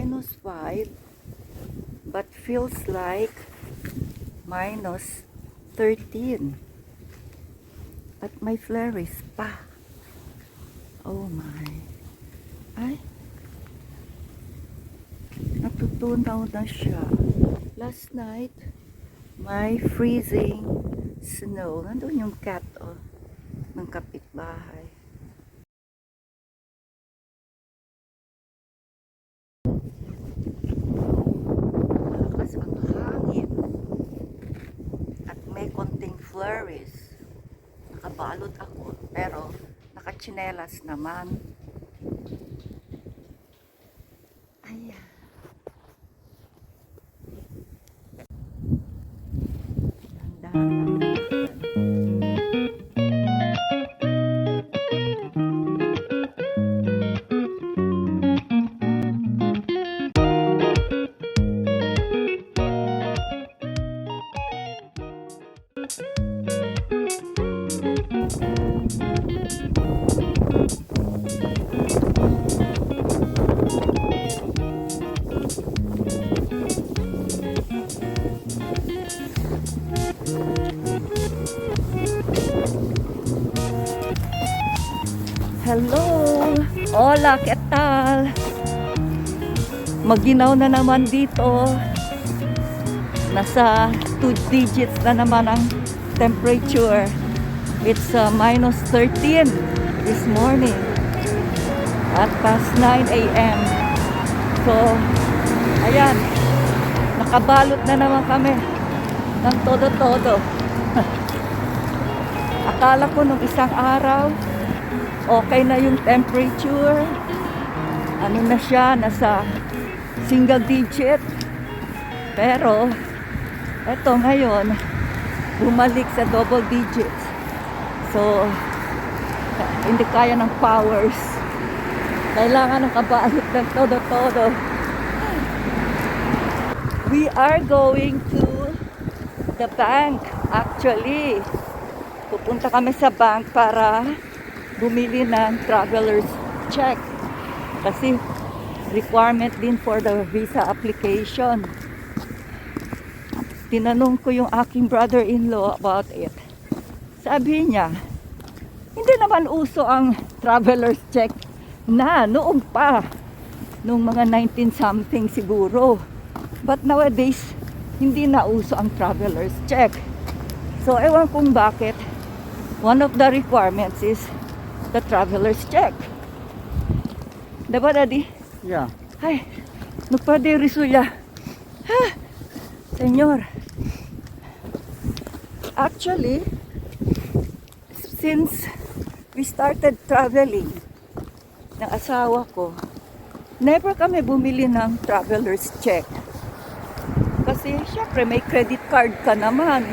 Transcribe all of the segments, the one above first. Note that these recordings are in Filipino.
-5, but feels like -13. At may flurries pa. Oh my. Ay. Natutunaw na siya. Last night, may freezing snow. Nandun yung cat, oh, ng kapitbahay. Malakas ang hangin. At may konting flurries. Nakabalot ako, pero nakatsinelas naman. Ayan. Hello! Hola, ¿qué tal? Maginaw na naman dito. Nasa 2 digits na naman ang temperature. It's -13 this morning at past 9 a.m. So, ayan. Nakabalot na naman kami ng todo-todo. Akala ko nung isang araw okay na yung temperature. Ano na siya, nasa single digit. Pero eto ngayon bumalik sa double digits. So hindi kaya ng powers. Kailangan ng kabalot ng todo-todo. We are going to the bank actually. Pupunta kami sa bank para bumili ng traveler's check kasi requirement din for the visa application. Tinanong ko yung aking brother-in-law about it. Sabi niya, hindi naman uso ang traveler's check na noong pa, noong mga 19 something siguro, but nowadays hindi na uso ang traveler's check. So ewan kung bakit one of the requirements is the traveler's check. Diba, Daddy? Yeah. Ay, no pwede risuya. Ha? Senyor. Actually, since we started traveling ng asawa ko, never kami bumili ng traveler's check. Kasi, syempre, may credit card ka naman.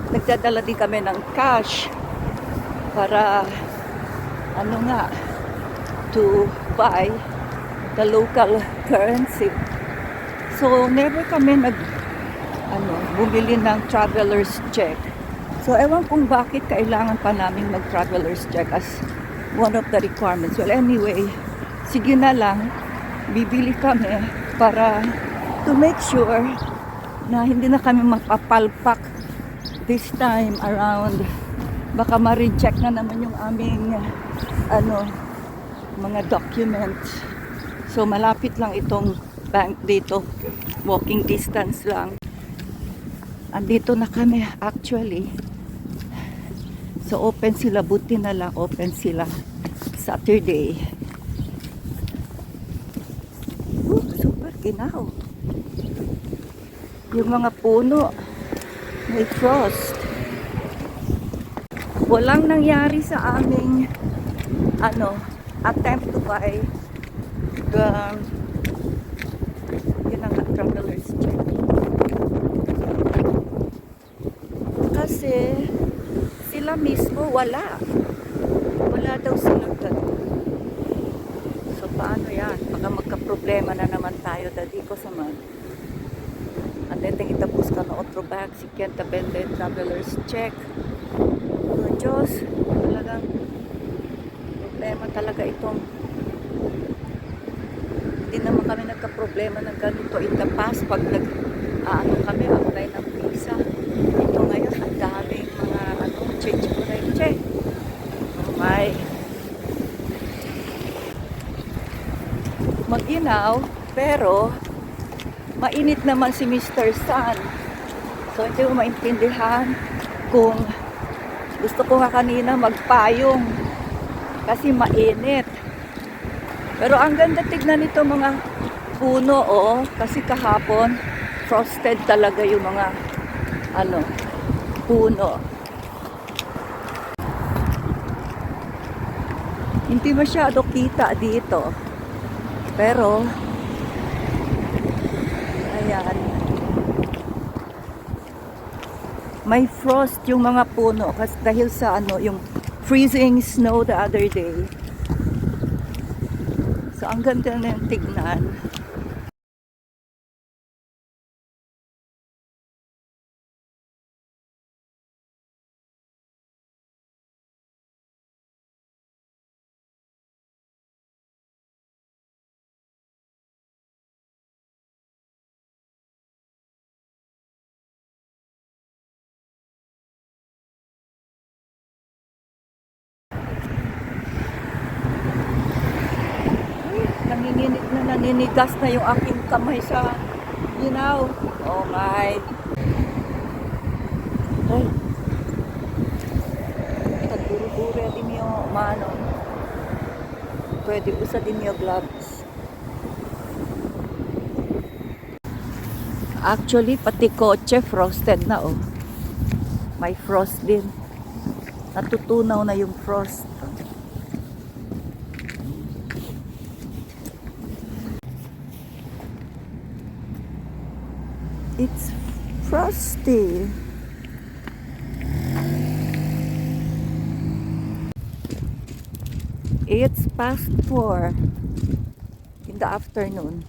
Nagdadala din kami ng cash para to buy the local currency. So never kami bumili ng traveler's check. So ewan kung bakit kailangan pa namin mag-traveler's check as one of the requirements. Well, anyway, sige na lang, bibili kami para to make sure na hindi na kami mapapalpak this time around. Baka ma-reject na naman yung aming mga documents. So malapit lang itong bank dito, walking distance lang. Andito na kami actually. So open sila, buti na lang open sila Saturday. Super ginaw. Yung mga puno may frost. Walang nangyari sa aming attempt to buy the traveler's check. Kasi sila mismo wala daw silang ganun. So paano yan? Baka magka-problema na naman tayo, Daddy ko sa man. Andeteng itapos ka na otro bag, si Kenta Bende traveler's check. Diyos, talagang problema talaga itong hindi problema ng ganito in the past pag ano kami, apply ng visa. Ito ngayon, ang daming mga change kurenche. Oh my. Mag-inaw, pero mainit naman si Mr. Sun. So hindi ko maintindihan kung gusto ko nga kanina magpayong kasi mainit. Pero ang ganda tignan nito mga puno, oh, kasi kahapon frosted talaga yung mga puno. Hindi masyado kita dito. Pero ayan. May frost yung mga puno kasi dahil sa yung freezing snow the other day. So, ang ganda na yung tignan. Naninigas na yung aking kamay sa ginaw. Oh my. Ay. Tagduro-duro din yung mano. Pwede usa din yung gloves. Actually, pati kotse frosted na, oh. May frost din. Natutunaw na yung frost. It's frosty. It's past 4 in the afternoon.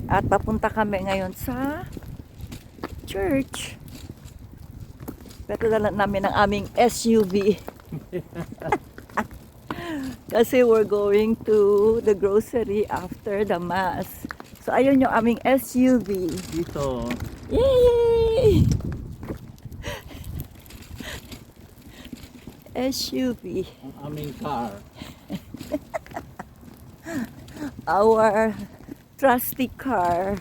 At papunta kami ngayon sa church. Pero dala namin ang aming SUV. Kasi we're going to the grocery after the mass. So, ayun yung aming SUV. Dito. Yay! SUV. Ang aming car. Our trusty car.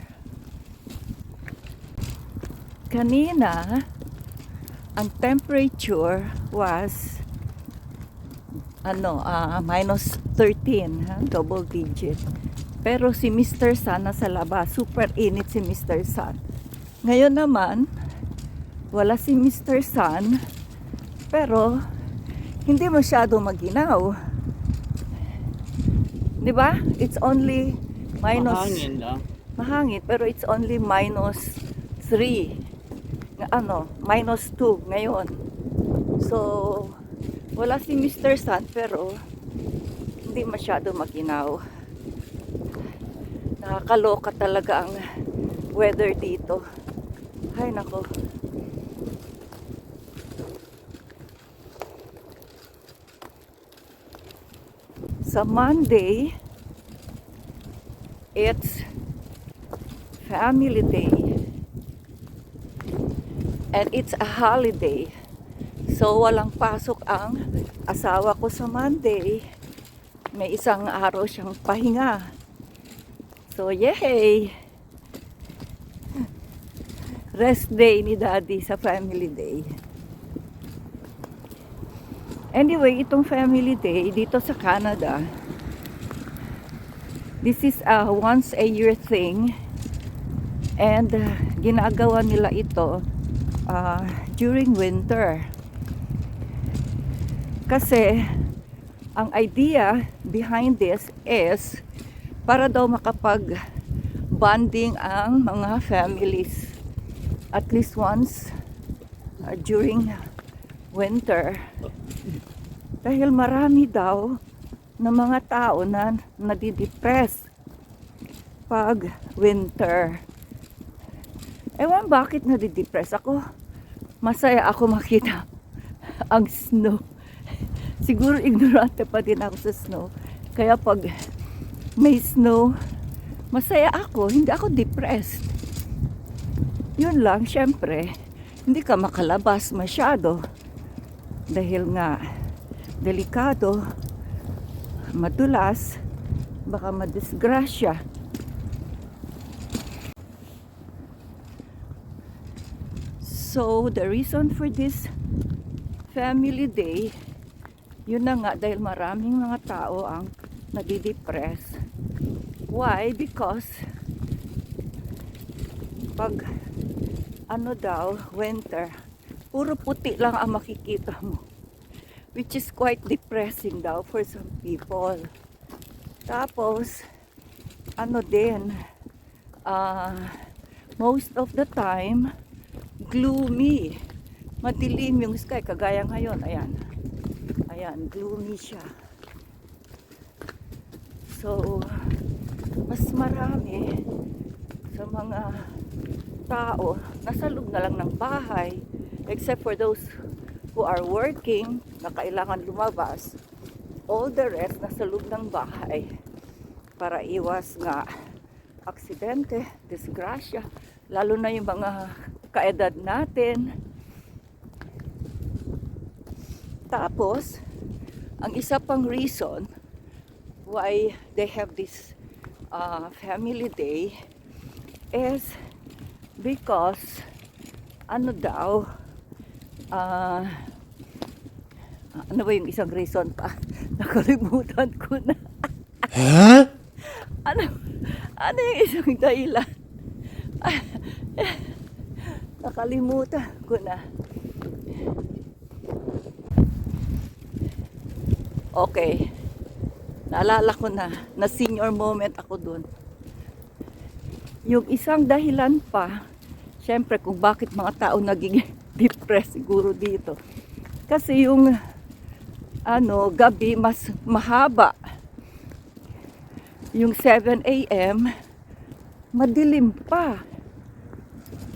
Kanina, ang temperature was minus 13, double digit. Pero si Mr. Sun nasa labas. Super init si Mr. Sun. Ngayon naman, wala si Mr. Sun. Pero, hindi masyado maginaw. Diba? It's only minus... Mahangin lang. Mahangin, pero it's only minus 3. Minus 2 ngayon. So, wala si Mr. Sun, pero hindi masyado maginaw. Nakakaloka talaga ang weather dito. Ay, nako. Sa Monday, it's family day. And it's a holiday. So, walang pasok ang asawa ko sa Monday. May isang araw siyang pahinga. So, yay! Rest day ni Daddy sa family day. Anyway, itong family day dito sa Canada, this is a once a year thing. And ginagawa nila ito during winter. Kasi, ang idea behind this is para daw makapag-bonding ang mga families at least once during winter. Dahil marami daw na mga tao na nadidepress pag winter. Ewan bakit nadidepress ako. Masaya ako makita ang snow. Siguro ignorante pa din ako sa snow. Kaya pag may snow, masaya ako, hindi ako depressed. Yun lang, syempre, hindi ka makalabas masyado dahil nga delikado, madulas, baka madisgrasya. So, the reason for this family day, yun na nga, dahil maraming mga tao ang nadidepress. Why? Because pag ano daw, winter, puro puti lang ang makikita mo, which is quite depressing daw for some people. Tapos ano din, most of the time gloomy, madilim yung sky, kagaya ngayon, ayan, gloomy siya. So mas marami sa mga tao nasa loob na lang ng bahay, except for those who are working na kailangan lumabas. All the rest nasa loob ng bahay para iwas nga aksidente, disgrasya, lalo na yung mga kaedad natin. Tapos ang isa pang reason why they have this family day is because ano daw, ano ba yung isang reason pa? Nakalimutan ko na. Huh? Ano yung isang dahilan? Nakalimutan ko na. Okay. Naalala ko na senior moment ako dun. Yung isang dahilan pa, syempre kung bakit mga tao naging depressed siguro dito. Kasi yung gabi mas mahaba. Yung 7 a.m. madilim pa.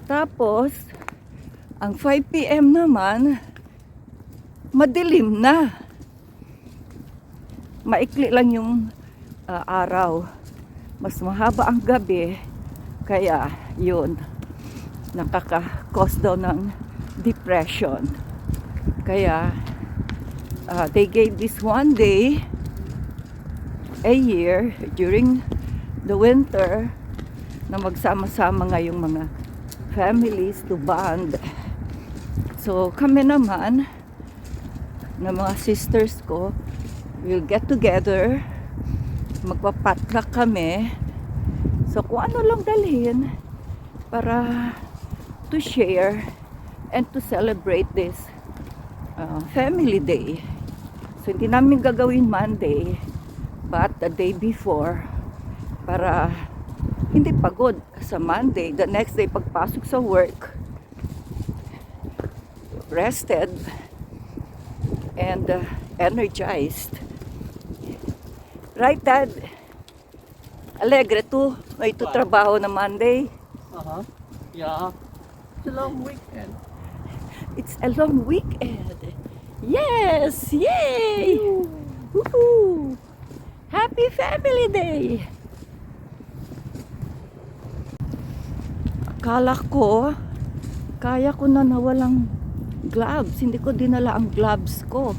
Tapos ang 5 p.m. naman madilim na. Maikli lang yung araw. Mas mahaba ang gabi. Kaya, yun, nakaka-cause daw ng depression. Kaya, they gave this one day a year during the winter na magsama-sama nga yung mga families to bond. So, kami naman, na mga sisters ko, we'll get together, magpapatrak kami. So kung ano lang dalhin para to share and to celebrate this family day. So hindi namin gagawin Monday, but the day before para hindi pagod sa Monday. The next day pagpasok sa work, rested and energized. Right, Dad? Alegre to. May trabaho na Monday. Yeah. It's a long weekend. It's a long weekend. Yes! Yay! Woohoo! Happy Family Day! Akala ko, kaya ko na walang gloves. Hindi ko dinala ang gloves ko.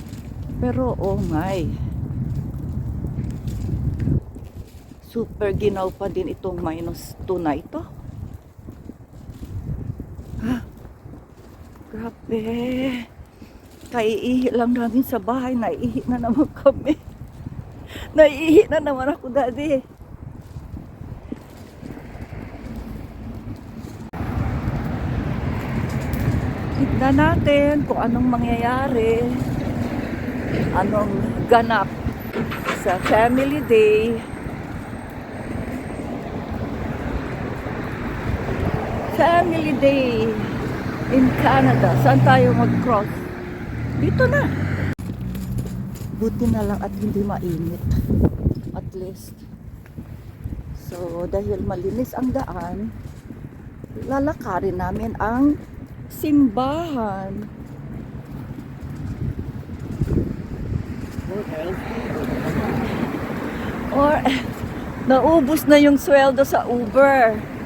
Pero oh my. Super ginaw pa din itong -2 na ito. Grabe. Kaiihi lang namin sa bahay. Naiihi na naman kami. Naiihi na naman ako, Daddy. Tignan natin kung anong mangyayari. Anong ganap sa Family Day. Family Day in Canada. Saan tayo mag-cross? Dito na. Buti na lang at hindi mainit. At least. So, dahil malinis ang daan, lalakarin namin ang simbahan. Or Naubos na yung sweldo sa Uber.